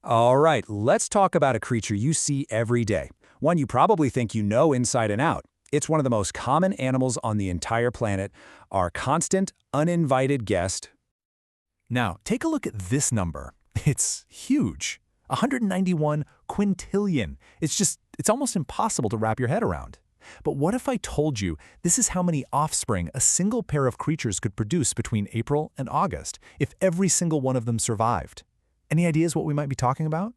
All right, let's talk about a creature you see every day. One you probably think you know inside and out. It's one of the most common animals on the entire planet, our constant, uninvited guest. Now, take a look at this number. It's huge. 191 quintillion. It's almost impossible to wrap your head around. But what if I told you this is how many offspring a single pair of creatures could produce between April and August if every single one of them survived? Any ideas what we might be talking about?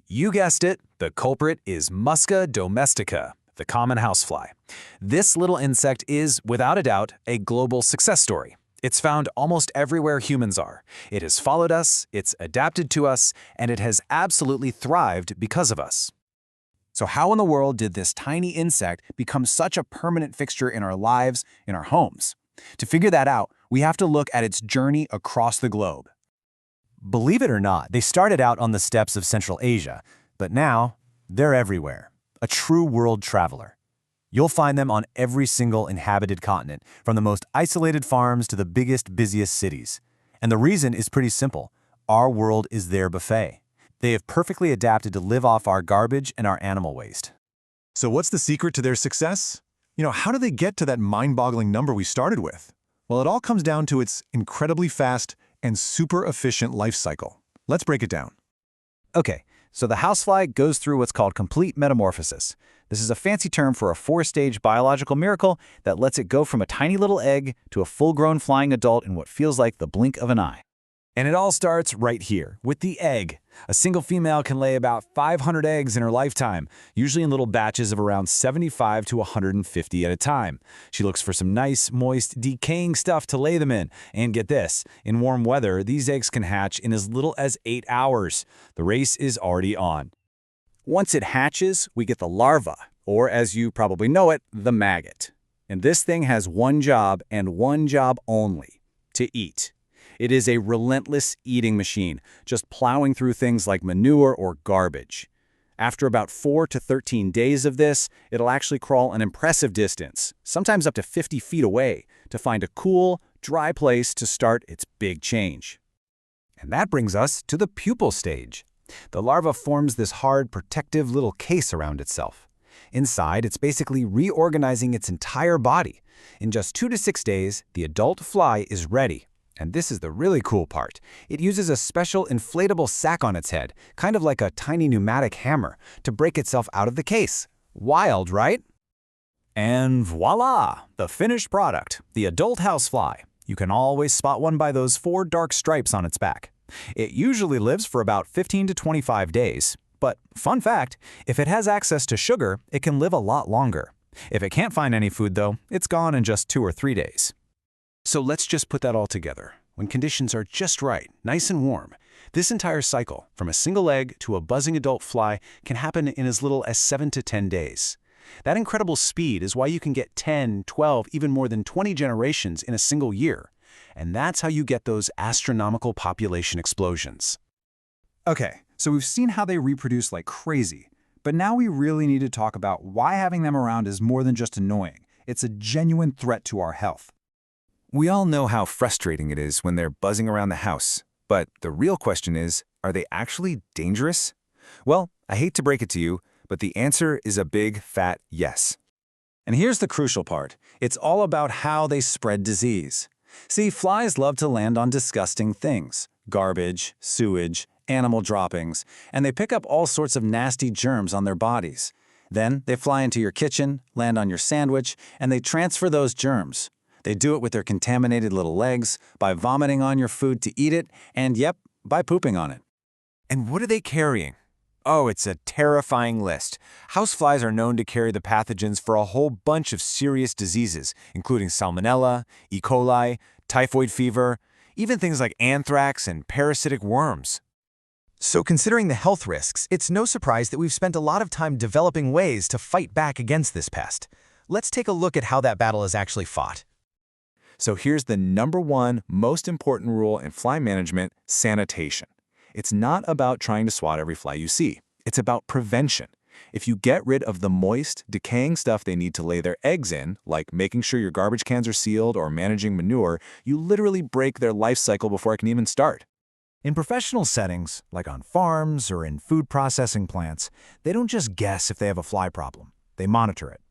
You guessed it, the culprit is Musca domestica, the common housefly. This little insect is, without a doubt, a global success story. It's found almost everywhere humans are. It has followed us, it's adapted to us, and it has absolutely thrived because of us. So how in the world did this tiny insect become such a permanent fixture in our lives, in our homes? To figure that out, we have to look at its journey across the globe. Believe it or not, they started out on the steppes of Central Asia, but now they're everywhere. A true world traveler. You'll find them on every single inhabited continent, from the most isolated farms to the biggest, busiest cities. And the reason is pretty simple. Our world is their buffet. They have perfectly adapted to live off our garbage and our animal waste. So what's the secret to their success? How do they get to that mind-boggling number we started with? Well, it all comes down to its incredibly fast and super efficient life cycle. Let's break it down. Okay, so the housefly goes through what's called complete metamorphosis. This is a fancy term for a 4-stage biological miracle that lets it go from a tiny little egg to a full-grown flying adult in what feels like the blink of an eye. And it all starts right here, with the egg. A single female can lay about 500 eggs in her lifetime, usually in little batches of around 75 to 150 at a time. She looks for some nice, moist, decaying stuff to lay them in. And get this, in warm weather, these eggs can hatch in as little as 8 hours. The race is already on. Once it hatches, we get the larva, or as you probably know it, the maggot. And this thing has one job and one job only: to eat. It is a relentless eating machine, just plowing through things like manure or garbage. After about 4 to 13 days of this, it'll actually crawl an impressive distance, sometimes up to 50 feet away, to find a cool, dry place to start its big change. And that brings us to the pupal stage. The larva forms this hard, protective little case around itself. Inside, it's basically reorganizing its entire body. In just 2 to 6 days, the adult fly is ready. And this is the really cool part. It uses a special inflatable sac on its head, kind of like a tiny pneumatic hammer, to break itself out of the case. Wild, right? And voila! The finished product, the adult housefly. You can always spot one by those 4 dark stripes on its back. It usually lives for about 15 to 25 days. But fun fact, if it has access to sugar, it can live a lot longer. If it can't find any food, though, it's gone in just 2 or 3 days. So let's just put that all together. When conditions are just right, nice and warm, this entire cycle, from a single egg to a buzzing adult fly, can happen in as little as 7 to 10 days. That incredible speed is why you can get 10, 12, even more than 20 generations in a single year. And that's how you get those astronomical population explosions. Okay, so we've seen how they reproduce like crazy. But now we really need to talk about why having them around is more than just annoying. It's a genuine threat to our health. We all know how frustrating it is when they're buzzing around the house. But the real question is, are they actually dangerous? Well, I hate to break it to you, but the answer is a big, fat yes. And here's the crucial part. It's all about how they spread disease. See, flies love to land on disgusting things: garbage, sewage, animal droppings, and they pick up all sorts of nasty germs on their bodies. Then they fly into your kitchen, land on your sandwich, and they transfer those germs. They do it with their contaminated little legs, by vomiting on your food to eat it, and yep, by pooping on it. And what are they carrying? Oh, it's a terrifying list. Houseflies are known to carry the pathogens for a whole bunch of serious diseases, including salmonella, E. coli, typhoid fever, even things like anthrax and parasitic worms. So considering the health risks, it's no surprise that we've spent a lot of time developing ways to fight back against this pest. Let's take a look at how that battle is actually fought. So here's the #1 most important rule in fly management: sanitation. It's not about trying to swat every fly you see. It's about prevention. If you get rid of the moist, decaying stuff they need to lay their eggs in, like making sure your garbage cans are sealed or managing manure, you literally break their life cycle before it can even start. In professional settings, like on farms or in food processing plants, they don't just guess if they have a fly problem. They monitor it.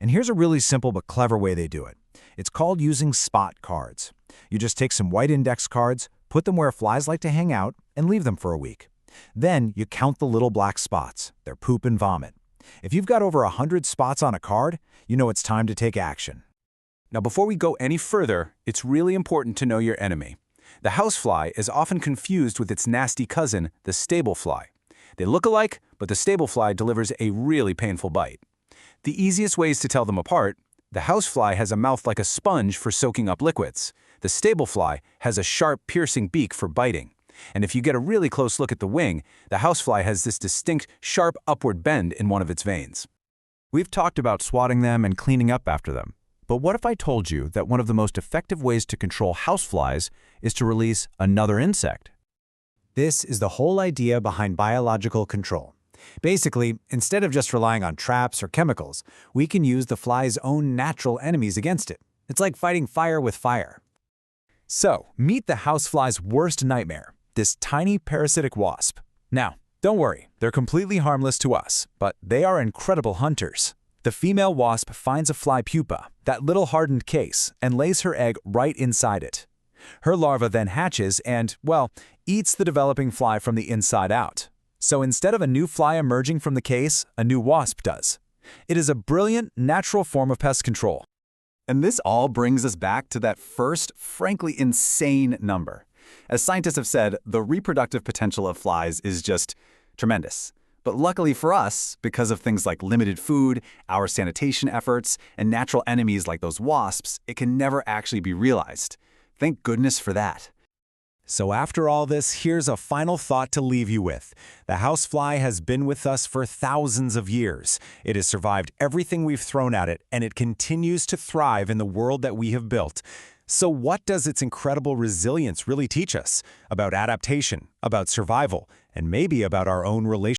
And here's a really simple but clever way they do it. It's called using spot cards. You just take some white index cards, put them where flies like to hang out, and leave them for a week. Then you count the little black spots, their poop and vomit. If you've got over 100 spots on a card, you know it's time to take action. Now, before we go any further, it's really important to know your enemy. The housefly is often confused with its nasty cousin, the stable fly. They look alike, but the stable fly delivers a really painful bite. The easiest ways to tell them apart: the housefly has a mouth like a sponge for soaking up liquids. The stable fly has a sharp, piercing beak for biting. And if you get a really close look at the wing, the housefly has this distinct, sharp upward bend in one of its veins. We've talked about swatting them and cleaning up after them. But what if I told you that one of the most effective ways to control houseflies is to release another insect? This is the whole idea behind biological control. Basically, instead of just relying on traps or chemicals, we can use the fly's own natural enemies against it. It's like fighting fire with fire. So, meet the housefly's worst nightmare, this tiny parasitic wasp. Now, don't worry, they're completely harmless to us, but they are incredible hunters. The female wasp finds a fly pupa, that little hardened case, and lays her egg right inside it. Her larva then hatches and, well, eats the developing fly from the inside out. So instead of a new fly emerging from the case, a new wasp does. It is a brilliant, natural form of pest control. And this all brings us back to that first, frankly insane number. As scientists have said, the reproductive potential of flies is just tremendous. But luckily for us, because of things like limited food, our sanitation efforts, and natural enemies like those wasps, it can never actually be realized. Thank goodness for that. So after all this, here's a final thought to leave you with. The housefly has been with us for thousands of years. It has survived everything we've thrown at it, and it continues to thrive in the world that we have built. So what does its incredible resilience really teach us? About adaptation, about survival, and maybe about our own relationship